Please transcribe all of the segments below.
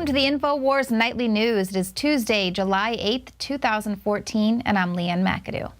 Welcome to the INFOWARS Nightly News. It is Tuesday, July 8th, 2014, and I'm Leanne McAdoo.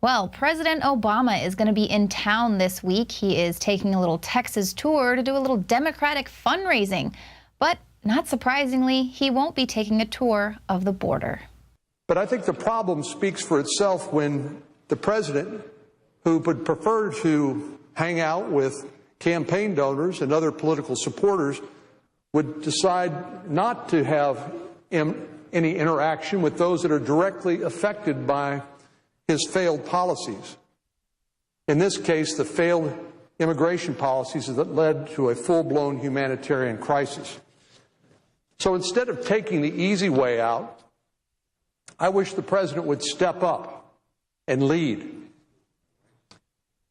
Well, President Obama is going to be in town this week. He is taking a little Texas tour to do a little Democratic fundraising. But not surprisingly, he won't be taking a tour of the border. But I think the problem speaks for itself when the president, who would prefer to hang out with campaign donors and other political supporters, would decide not to have any interaction with those that are directly affected by his failed policies. In this case, the failed immigration policies that led to a full-blown humanitarian crisis. So instead of taking the easy way out, I wish the president would step up and lead.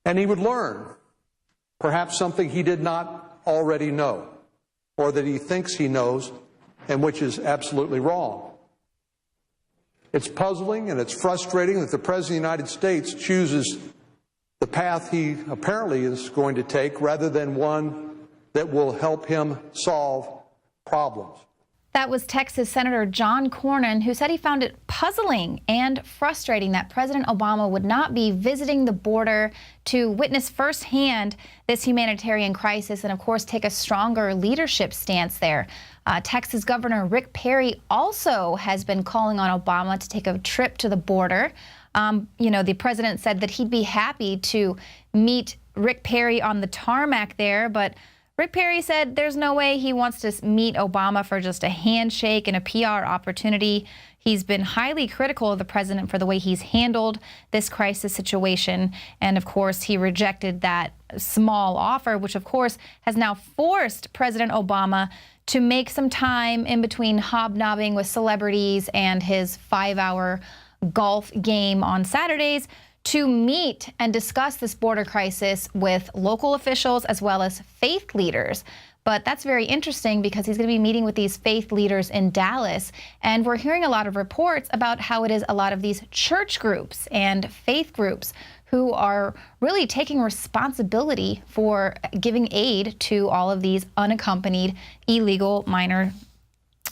And he would learn, perhaps something he did not already know, or that he thinks he knows, and which is absolutely wrong. It's puzzling and it's frustrating that the President of the United States chooses the path he apparently is going to take rather than one that will help him solve problems. That was Texas Senator John Cornyn, who said he found it puzzling and frustrating that President Obama would not be visiting the border to witness firsthand this humanitarian crisis and, of course, take a stronger leadership stance there. Texas Governor Rick Perry also has been calling on Obama to take a trip to the border. The president said that he'd be happy to meet Rick Perry on the tarmac there, but Rick Perry said there's no way he wants to meet Obama for just a handshake and a PR opportunity. He's been highly critical of the president for the way he's handled this crisis situation. And of course, he rejected that small offer, which of course has now forced President Obama to make some time in between hobnobbing with celebrities and his 5-hour golf game on Saturdays to meet and discuss this border crisis with local officials as well as faith leaders. But that's very interesting because he's going to be meeting with these faith leaders in Dallas. And we're hearing a lot of reports about how it is a lot of these church groups and faith groups who are really taking responsibility for giving aid to all of these unaccompanied illegal minor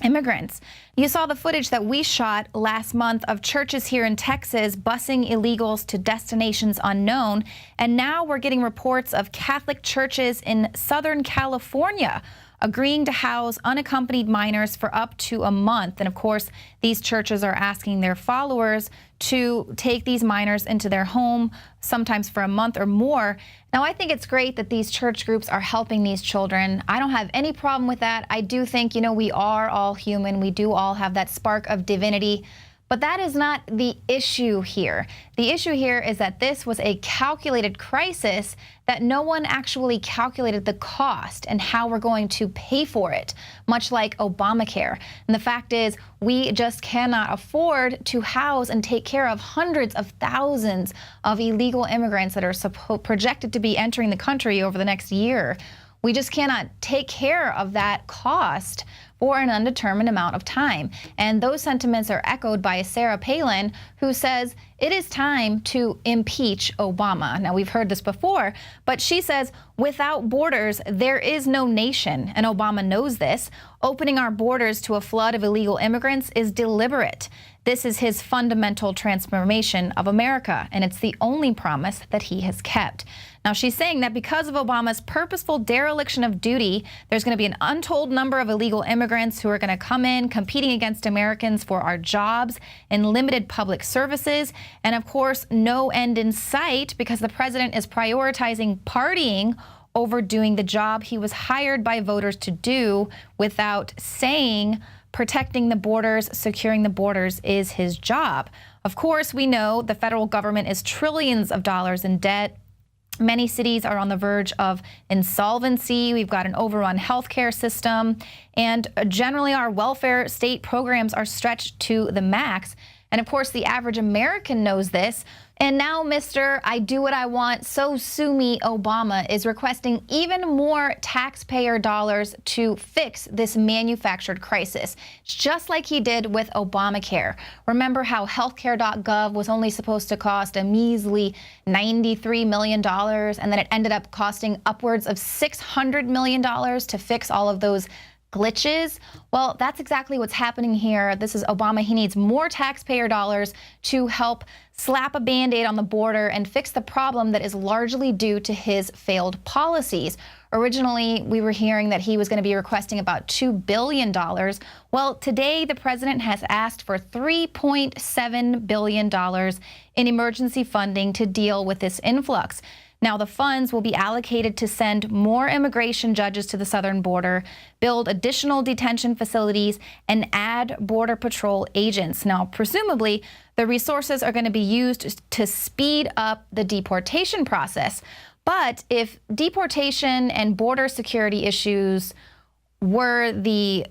immigrants. You saw the footage that we shot last month of churches here in Texas busing illegals to destinations unknown. And now we're getting reports of Catholic churches in Southern California agreeing to house unaccompanied minors for up to a month. And of course, these churches are asking their followers to take these minors into their home, sometimes for a month or more. Now, I think it's great that these church groups are helping these children. I don't have any problem with that. I do think, we are all human. We do all have that spark of divinity. But that is not the issue here. The issue here is that this was a calculated crisis that no one actually calculated the cost and how we're going to pay for it, much like Obamacare. And the fact is, we just cannot afford to house and take care of hundreds of thousands of illegal immigrants that are projected to be entering the country over the next year. We just cannot take care of that cost for an undetermined amount of time. And those sentiments are echoed by Sarah Palin, who says it is time to impeach Obama. Now, we've heard this before, but she says without borders, there is no nation. And Obama knows this. Opening our borders to a flood of illegal immigrants is deliberate. This is his fundamental transformation of America, and it's the only promise that he has kept. Now, she's saying that because of Obama's purposeful dereliction of duty, there's going to be an untold number of illegal immigrants who are going to come in competing against Americans for our jobs and limited public services. And of course, no end in sight because the president is prioritizing partying over doing the job he was hired by voters to do without saying protecting the borders, securing the borders is his job. Of course, we know the federal government is trillions of dollars in debt. Many cities are on the verge of insolvency. We've got an overrun healthcare system, and generally our welfare state programs are stretched to the max. And of course, the average American knows this. And now Mr. I do what I want, so sue me Obama is requesting even more taxpayer dollars to fix this manufactured crisis, just like he did with Obamacare. Remember how healthcare.gov was only supposed to cost a measly $93 million, and then it ended up costing upwards of $600 million to fix all of those glitches? Well, that's exactly what's happening here. This is Obama. He needs more taxpayer dollars to help slap a Band-Aid on the border and fix the problem that is largely due to his failed policies. Originally, we were hearing that he was going to be requesting about $2 billion. Well, today the president has asked for $3.7 billion in emergency funding to deal with this influx. Now, the funds will be allocated to send more immigration judges to the southern border, build additional detention facilities, and add Border Patrol agents. Now, presumably, the resources are going to be used to speed up the deportation process. But if deportation and border security issues were the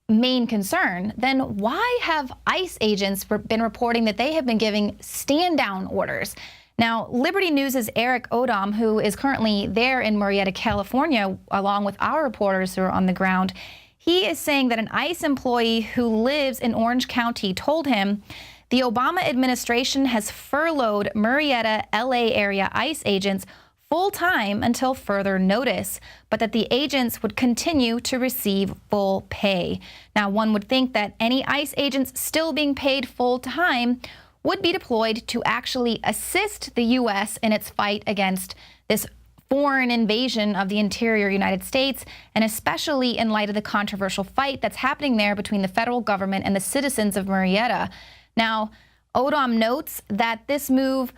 main concern, then why have ICE agents been reporting that they have been giving stand-down orders? Now, Liberty News' Eric Odom, who is currently there in Murrieta, California, along with our reporters who are on the ground, he is saying that an ICE employee who lives in Orange County told him the Obama administration has furloughed Murrieta, LA area ICE agents full-time until further notice, but that the agents would continue to receive full pay. Now, one would think that any ICE agents still being paid full-time would be deployed to actually assist the U.S. in its fight against this foreign invasion of the interior United States, and especially in light of the controversial fight that's happening there between the federal government and the citizens of Murrieta. Now, Odom notes that this move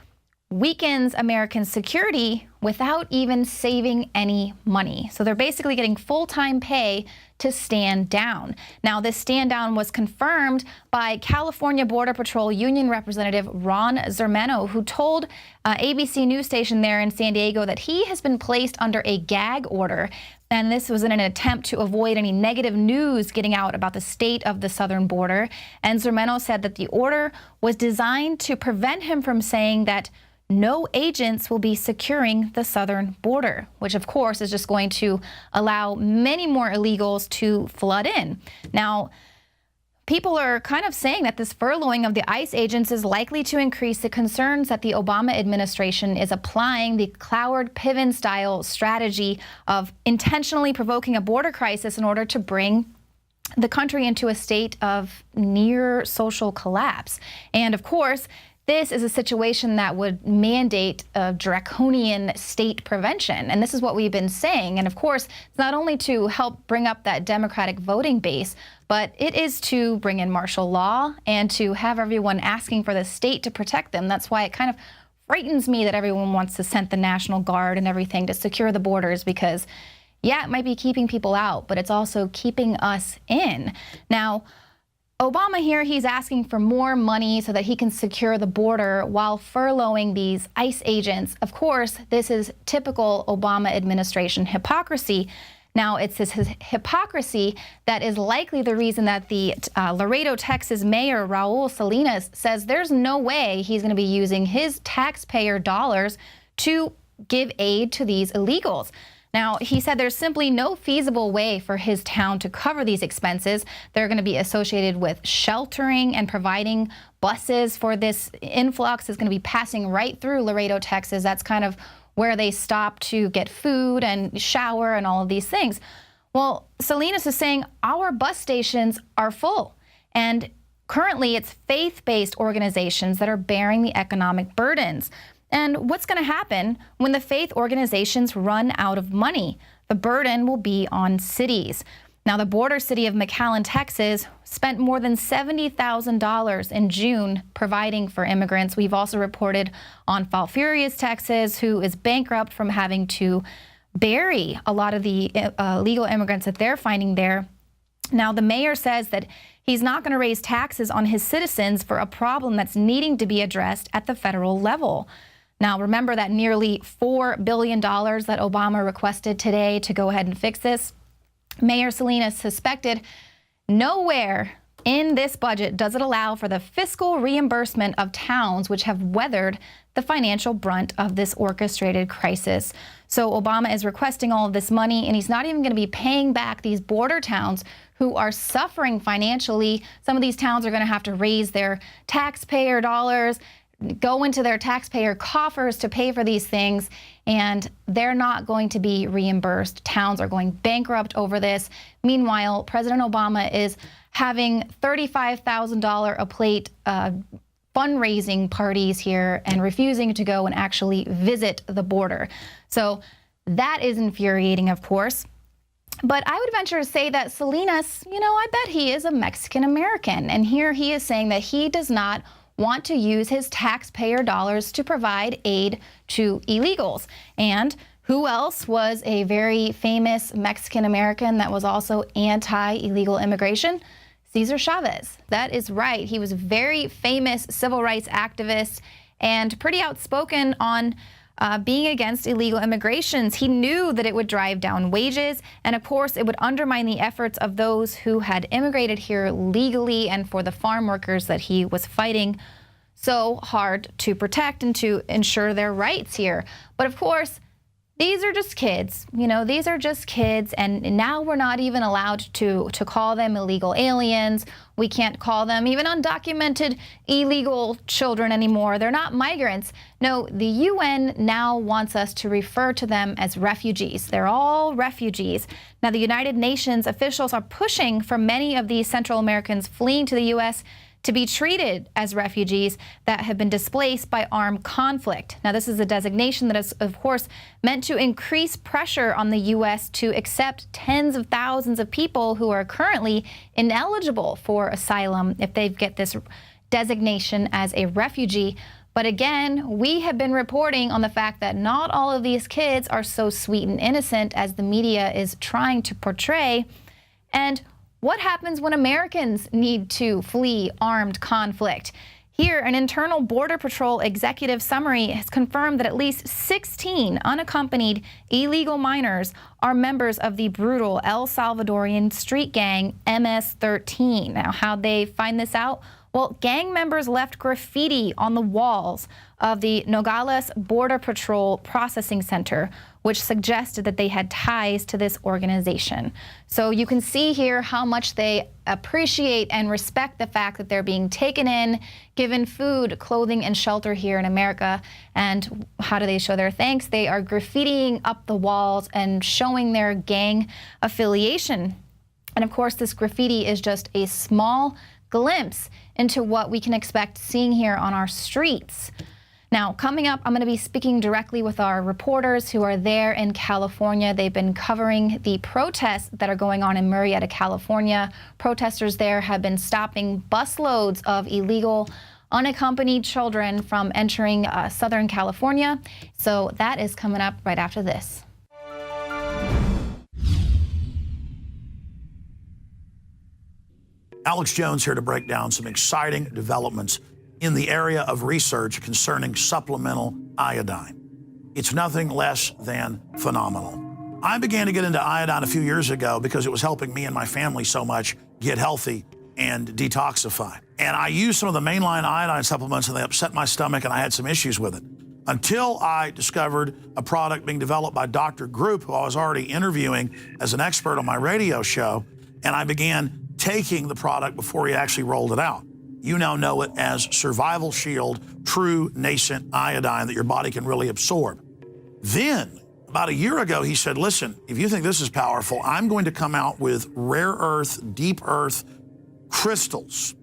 weakens American security without even saving any money. So they're basically getting full-time pay to stand down. Now, this stand down was confirmed by California Border Patrol Union Representative Ron Zermeno, who told ABC news station there in San Diego that he has been placed under a gag order. And this was in an attempt to avoid any negative news getting out about the state of the southern border. And Zermeno said that the order was designed to prevent him from saying that no agents will be securing the southern border, which of course is just going to allow many more illegals to flood in. Now, people are kind of saying that this furloughing of the ICE agents is likely to increase the concerns that the Obama administration is applying the Cloward-Piven-style strategy of intentionally provoking a border crisis in order to bring the country into a state of near social collapse. And of course, this is a situation that would mandate a draconian state prevention. And this is what we've been saying. And of course, it's not only to help bring up that Democratic voting base, but it is to bring in martial law and to have everyone asking for the state to protect them. That's why it kind of frightens me that everyone wants to send the National Guard and everything to secure the borders, because yeah, it might be keeping people out, but it's also keeping us in. Now, Obama here, he's asking for more money so that he can secure the border while furloughing these ICE agents. Of course, this is typical Obama administration hypocrisy. Now, it's this hypocrisy that is likely the reason that the Laredo, Texas mayor, Raul Salinas, says there's no way he's going to be using his taxpayer dollars to give aid to these illegals. Now, he said there's simply no feasible way for his town to cover these expenses. They're going to be associated with sheltering and providing buses for this influx. Is going to be passing right through Laredo, Texas. That's kind of where they stop to get food and shower and all of these things. Well, Salinas is saying our bus stations are full, and currently it's faith-based organizations that are bearing the economic burdens. And what's going to happen when the faith organizations run out of money? The burden will be on cities. Now, the border city of McAllen, Texas, spent more than $70,000 in June providing for immigrants. We've also reported on Falfurrias, Texas, who is bankrupt from having to bury a lot of the illegal immigrants that they're finding there. Now, the mayor says that he's not going to raise taxes on his citizens for a problem that's needing to be addressed at the federal level. Now, remember that nearly $4 billion that Obama requested today to go ahead and fix this? Mayor Salinas suspected nowhere in this budget does it allow for the fiscal reimbursement of towns which have weathered the financial brunt of this orchestrated crisis. So Obama is requesting all of this money, and he's not even going to be paying back these border towns who are suffering financially. Some of these towns are going to have to raise their taxpayer dollars, go into their taxpayer coffers to pay for these things, and they're not going to be reimbursed. Towns are going bankrupt over this. Meanwhile, President Obama is having $35,000 a plate fundraising parties here and refusing to go and actually visit the border. So that is infuriating, of course. But I would venture to say that Salinas, I bet he is a Mexican American. And here he is saying that he does not want to use his taxpayer dollars to provide aid to illegals. And who else was a very famous Mexican American that was also anti-illegal immigration? Cesar Chavez. That is right. He was a very famous civil rights activist and pretty outspoken on being against illegal immigrations. He knew that it would drive down wages, and of course it would undermine the efforts of those who had immigrated here legally and for the farm workers that he was fighting so hard to protect and to ensure their rights here. But of course, these are just kids. These are just kids, and now we're not even allowed to call them illegal aliens. We can't call them even undocumented illegal children anymore. They're not migrants. No, the UN now wants us to refer to them as refugees. They're all refugees. Now, the United Nations officials are pushing for many of these Central Americans fleeing to the U.S. to be treated as refugees that have been displaced by armed conflict. Now, this is a designation that is, of course, meant to increase pressure on the U.S. to accept tens of thousands of people who are currently ineligible for asylum if they get this designation as a refugee. But again, we have been reporting on the fact that not all of these kids are so sweet and innocent as the media is trying to portray. And what happens when Americans need to flee armed conflict? Here, an internal Border Patrol executive summary has confirmed that at least 16 unaccompanied illegal minors are members of the brutal El Salvadorian street gang MS-13. Now, how'd they find this out? Well, gang members left graffiti on the walls of the Nogales Border Patrol Processing Center, which suggested that they had ties to this organization. So you can see here how much they appreciate and respect the fact that they're being taken in, given food, clothing, and shelter here in America. And how do they show their thanks? They are graffitiing up the walls and showing their gang affiliation. And of course, this graffiti is just a small glimpse into what we can expect seeing here on our streets. Now, coming up, I'm going to be speaking directly with our reporters who are there in California. They've been covering the protests that are going on in Murrieta, California. Protesters there have been stopping busloads of illegal, unaccompanied children from entering Southern California. So that is coming up right after this. Alex Jones here to break down some exciting developments in the area of research concerning supplemental iodine. It's nothing less than phenomenal. I began to get into iodine a few years ago because it was helping me and my family so much get healthy and detoxify. And I used some of the mainline iodine supplements and they upset my stomach and I had some issues with it. Until I discovered a product being developed by Dr. Group, who I was already interviewing as an expert on my radio show, and I began taking the product before he actually rolled it out. You now know it as Survival Shield True Nascent Iodine that your body can really absorb. Then, about a year ago, he said, listen, if you think this is powerful, I'm going to come out with rare earth, deep earth crystals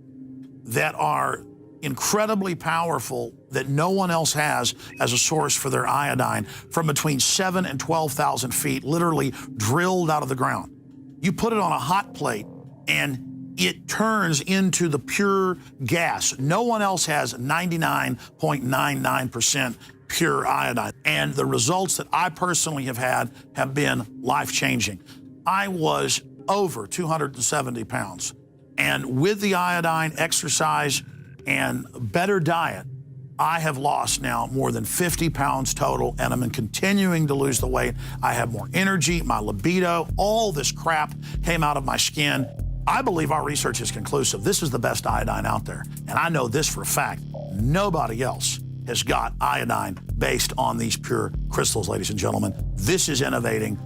that are incredibly powerful that no one else has as a source for their iodine from between 7,000 and 12,000 feet, literally drilled out of the ground. You put it on a hot plate and it turns into the pure gas. No one else has 99.99% pure iodine. And the results that I personally have had have been life-changing. I was over 270 pounds. And with the iodine, exercise, and better diet, I have lost now more than 50 pounds total, and I'm continuing to lose the weight. I have more energy, my libido, all this crap came out of my skin. I believe our research is conclusive. This is the best iodine out there. And I know this for a fact. Nobody else has got iodine based on these pure crystals, ladies and gentlemen. This is innovating.